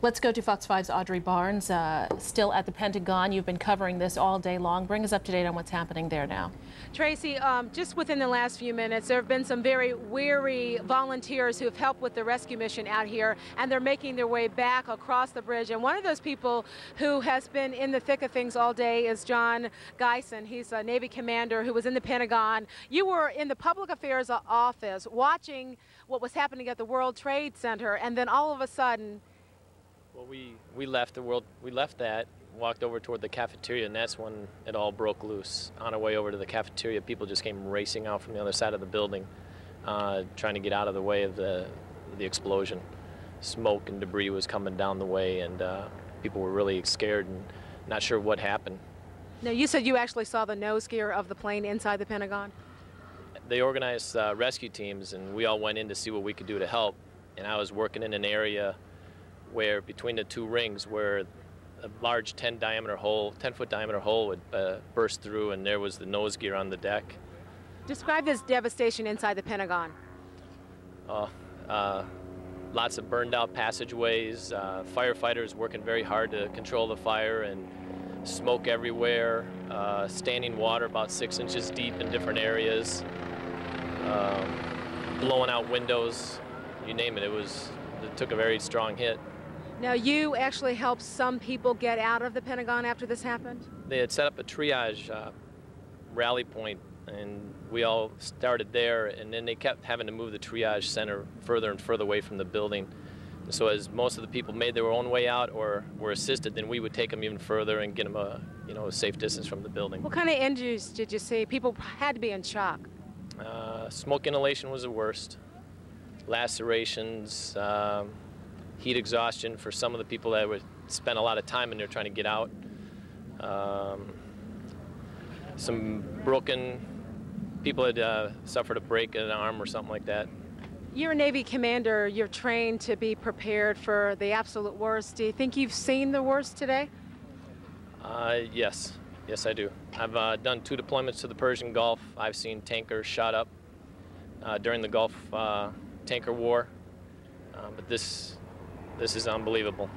Let's go to Fox 5's Audrey Barnes, still at the Pentagon. You've been covering this all day long. Bring us up to date on what's happening there now. Tracy, just within the last few minutes, there have been some very weary volunteers who have helped with the rescue mission out here, and they're making their way back across the bridge. And one of those people who has been in the thick of things all day is John Geisen. He's a Navy commander who was in the Pentagon. You were in the public affairs office watching what was happening at the World Trade Center, and then all of a sudden... Well, we left that, walked over toward the cafeteria, and that's when it all broke loose. On our way over to the cafeteria, people just came racing out from the other side of the building, trying to get out of the way of the explosion. Smoke and debris was coming down the way, and people were really scared and not sure what happened. Now, you said you actually saw the nose gear of the plane inside the Pentagon? They organized rescue teams, and we all went in to see what we could do to help. And I was working in an area where between the two rings where a large 10-foot diameter hole would burst through, and there was the nose gear on the deck. Describe this devastation inside the Pentagon. Lots of burned out passageways, firefighters working very hard to control the fire, and smoke everywhere, standing water about 6 inches deep in different areas, blowing out windows, you name it. It took a very strong hit. Now, you actually helped some people get out of the Pentagon after this happened? They had set up a triage rally point, and we all started there, and then they kept having to move the triage center further and further away from the building. So as most of the people made their own way out or were assisted, then we would take them even further and get them a safe distance from the building. What kind of injuries did you see? People had to be in shock. Smoke inhalation was the worst. Lacerations, heat exhaustion for some of the people that would spend a lot of time in there trying to get out. Some broken people had suffered a break in an arm or something like that. You're a Navy commander. You're trained to be prepared for the absolute worst. Do you think you've seen the worst today? Yes. Yes, I do. I've done 2 deployments to the Persian Gulf. I've seen tankers shot up during the Gulf tanker war, but this is unbelievable.